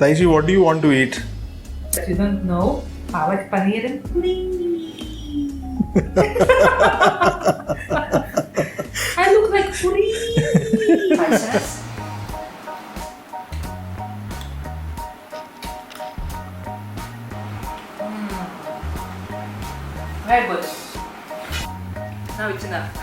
Taiji, what do you want to eat? If you don't know, palak paneer and puri. I look like puri. Princess. Very good. Now it's enough.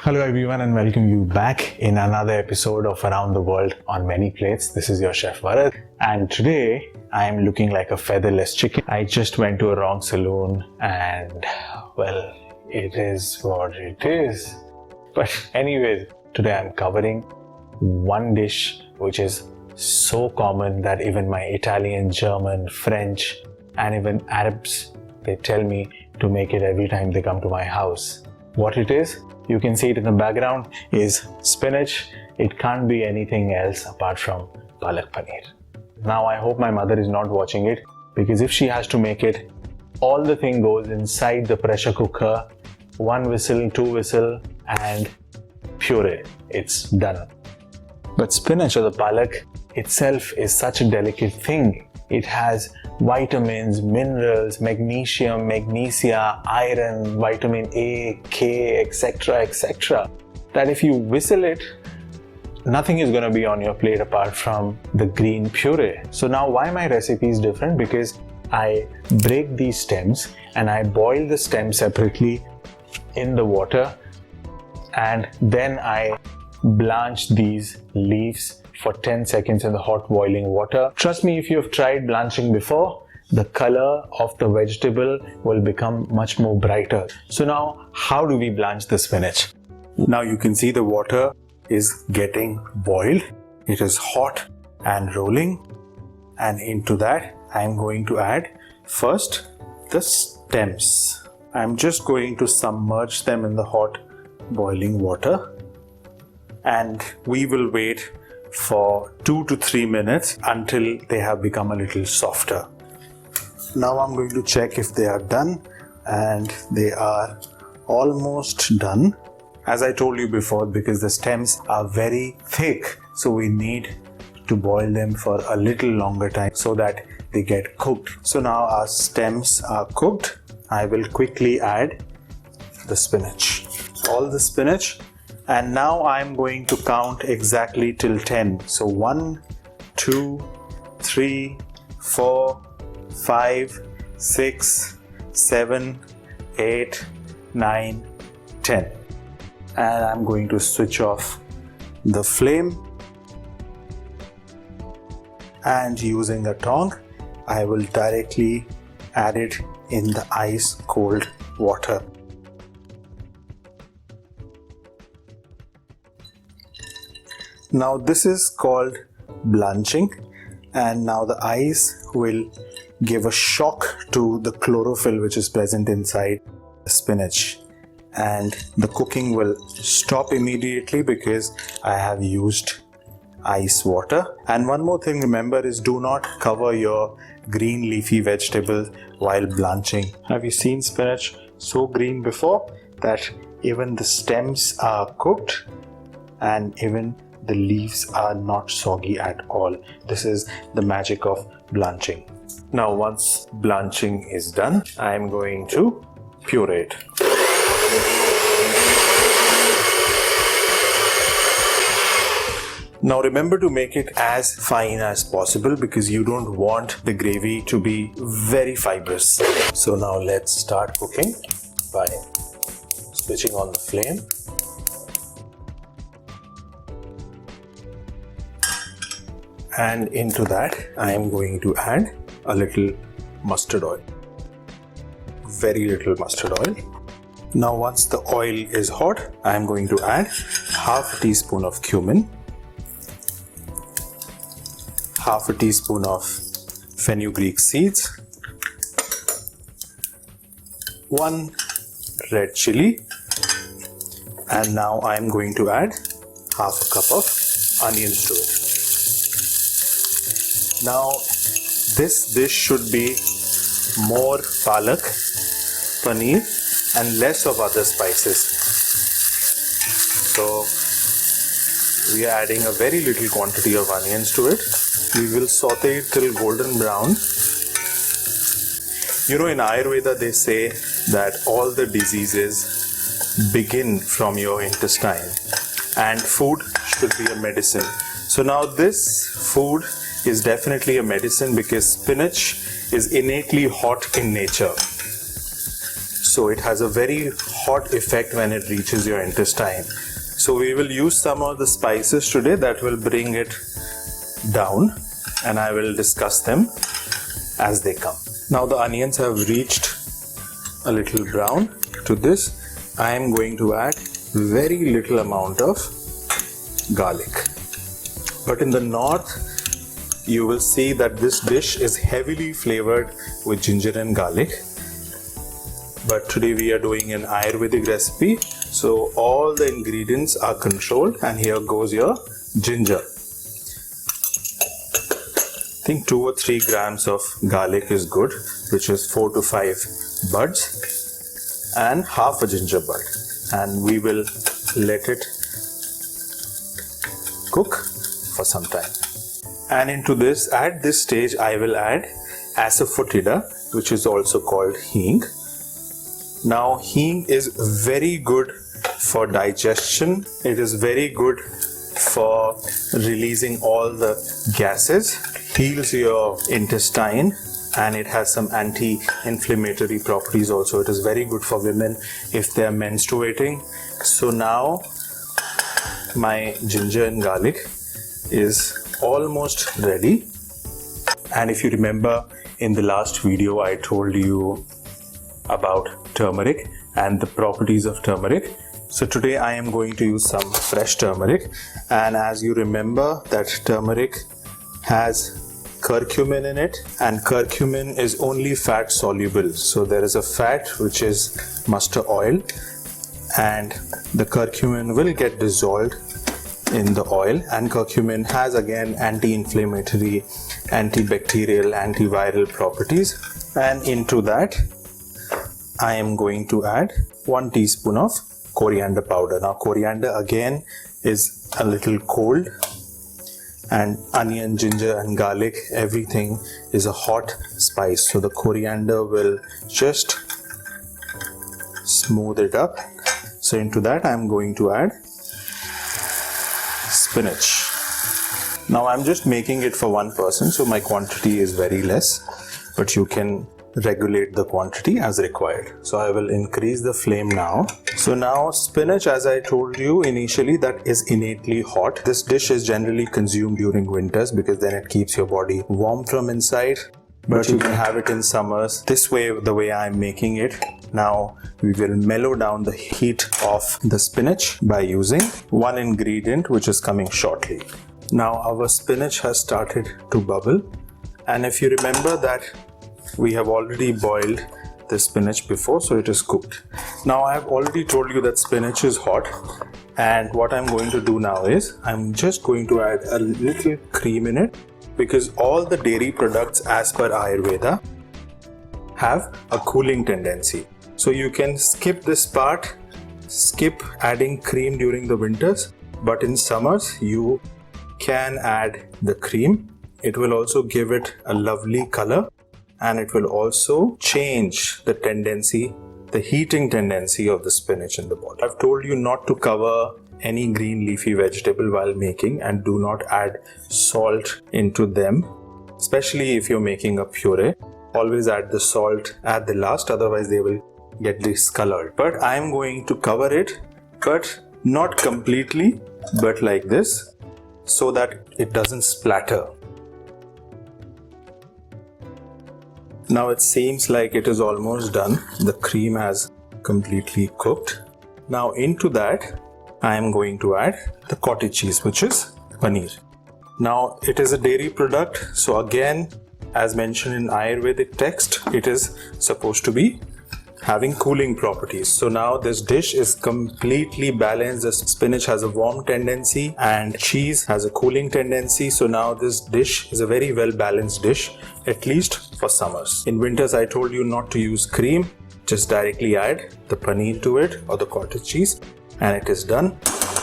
Hello everyone and welcome you back in another episode of Around the World on Many Plates. This is your chef Bharat and today I am looking like a featherless chicken. I just went to a wrong saloon and well, it is what it is. But anyways, today I'm covering one dish which is so common that even my Italian, German, French and even Arabs, they tell me to make it every time they come to my house. What it is? You can see it in the background is spinach. It can't be anything else apart from palak paneer. Now I hope my mother is not watching it because if she has to make it, all the thing goes inside the pressure cooker, 1 whistle, 2 whistle and puree. It's done. But spinach or the palak itself is such a delicate thing. It has vitamins, minerals, magnesium, magnesia, iron, vitamin A, K, etc. that if you whistle it, nothing is going to be on your plate apart from the green puree. So now why my recipe is different? Because I break these stems and I boil the stem separately in the water and then I blanch these leaves for 10 seconds in the hot boiling water. Trust me, if you have tried blanching before, the color of the vegetable will become much more brighter. So now, how do we blanch the spinach? Now you can see the water is getting boiled. It is hot and rolling. And into that, I'm going to add first the stems. I'm just going to submerge them in the hot boiling water. And we will wait for 2 to 3 minutes until they have become a little softer. Now I'm going to check if they are done, and they are almost done. As I told you before, because the stems are very thick, so we need to boil them for a little longer time so that they get cooked. So now our stems are cooked. I will quickly add the spinach. All the spinach. And now I'm going to count exactly till 10. So 1, 2, 3, 4, 5, 6, 7, 8, 9, 10. And I'm going to switch off the flame. And using a tong, I will directly add it in the ice cold water. Now this is called blanching, and now the ice will give a shock to the chlorophyll which is present inside the spinach, and the cooking will stop immediately because I have used ice water. And one more thing, remember, is do not cover your green leafy vegetables while blanching. Have you seen spinach so green before that even the stems are cooked and even the leaves are not soggy at all? This is the magic of blanching. Now once blanching is done, I am going to puree it. Now remember to make it as fine as possible because you don't want the gravy to be very fibrous. So now let's start cooking by switching on the flame. And into that, I am going to add a little mustard oil. Very little mustard oil. Now once the oil is hot, I am going to add half a teaspoon of cumin, half a teaspoon of fenugreek seeds, 1 red chili, and now I am going to add half a cup of onions to it. Now this dish should be more palak, paneer and less of other spices. So we are adding a very little quantity of onions to it. We will saute it till golden brown. You know, in Ayurveda they say that all the diseases begin from your intestine and food should be a medicine. So now this food is definitely a medicine because spinach is innately hot in nature. So it has a very hot effect when it reaches your intestine. So we will use some of the spices today that will bring it down, and I will discuss them as they come. Now the onions have reached a little brown. To this I am going to add very little amount of garlic. But in the north you will see that this dish is heavily flavored with ginger and garlic. But today we are doing an Ayurvedic recipe, so all the ingredients are controlled, and here goes your ginger. I think 2 or 3 grams of garlic is good, which is 4 to 5 buds, and half a ginger bud, and we will let it cook for some time. And into this, at this stage, I will add asafoetida, which is also called hing. Now hing is very good for digestion. It is very good for releasing all the gases, heals your intestine, and it has some anti-inflammatory properties also. It is very good for women if they are menstruating. So now my ginger and garlic is almost ready. And if you remember, in the last video I told you about turmeric and the properties of turmeric. So today I am going to use some fresh turmeric, and as you remember that turmeric has curcumin in it, and curcumin is only fat soluble. So there is a fat which is mustard oil, and the curcumin will get dissolved in the oil, and curcumin has again anti-inflammatory, antibacterial, antiviral properties. And into that I am going to add 1 teaspoon of coriander powder. Now coriander again is a little cold, and onion, ginger and garlic, everything is a hot spice. So the coriander will just smooth it up. So into that I am going to add spinach. Now I'm just making it for one person, so my quantity is very less, but you can regulate the quantity as required. So I will increase the flame now. So now spinach, as I told you initially, that is innately hot. This dish is generally consumed during winters because then it keeps your body warm from inside, but you can have it in summers. This way, the way I'm making it. Now we will mellow down the heat of the spinach by using one ingredient which is coming shortly. Now our spinach has started to bubble, and if you remember that we have already boiled the spinach before, so it is cooked. Now I have already told you that spinach is hot, and what I'm going to do now is I'm just going to add a little cream in it, because all the dairy products as per Ayurveda have a cooling tendency. So you can skip this part, skip adding cream during the winters, but in summers you can add the cream. It will also give it a lovely color, and it will also change the tendency, the heating tendency of the spinach in the body. I've told you not to cover any green leafy vegetable while making, and do not add salt into them, especially if you're making a puree. Always add the salt at the last, otherwise they will get discolored. But I'm going to cover it, but not completely, but like this, so that it doesn't splatter. Now it seems like it is almost done. The cream has completely cooked. Now into that I am going to add the cottage cheese, which is paneer. Now it is a dairy product, so again, as mentioned in Ayurvedic text, it is supposed to be having cooling properties. So now this dish is completely balanced. The spinach has a warm tendency and cheese has a cooling tendency. So now this dish is a very well balanced dish, at least for summers. In winters, I told you not to use cream. Just directly add the paneer to it or the cottage cheese and it is done.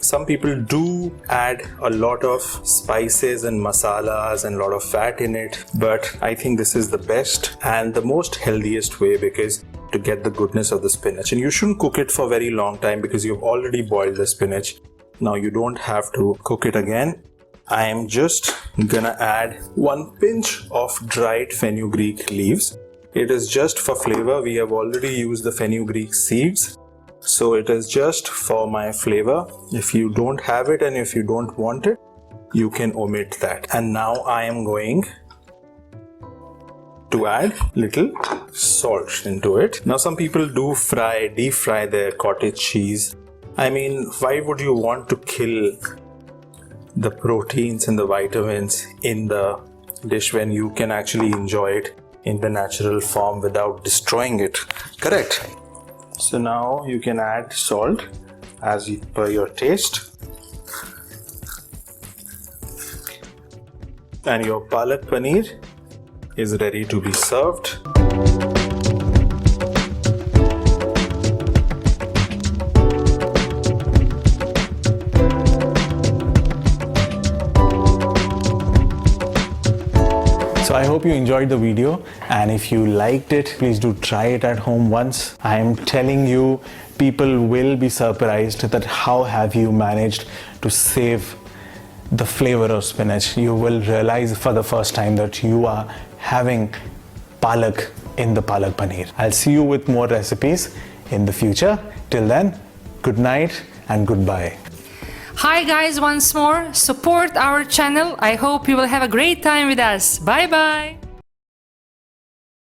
Some people do add a lot of spices and masalas and a lot of fat in it, but I think this is the best and the most healthiest way because to get the goodness of the spinach. And you shouldn't cook it for a very long time because you've already boiled the spinach. Now you don't have to cook it again. I am just gonna add 1 pinch of dried fenugreek leaves. It is just for flavor. We have already used the fenugreek seeds. So it is just for my flavor. If you don't have it and if you don't want it, you can omit that. And now I am going to add little salt into it. Now some people do deep fry their cottage cheese. I mean, why would you want to kill the proteins and the vitamins in the dish when you can actually enjoy it in the natural form without destroying it? Correct. So now you can add salt as per your taste. And your palak paneer is ready to be served. So I hope you enjoyed the video, and if you liked it, please do try it at home once. I am telling you, people will be surprised that how have you managed to save the flavor of spinach. You will realize for the first time that you are having palak in the palak paneer. I'll see you with more recipes in the future. Till then, good night and goodbye. Hi guys, once more, support our channel. I hope you will have a great time with us. Bye bye.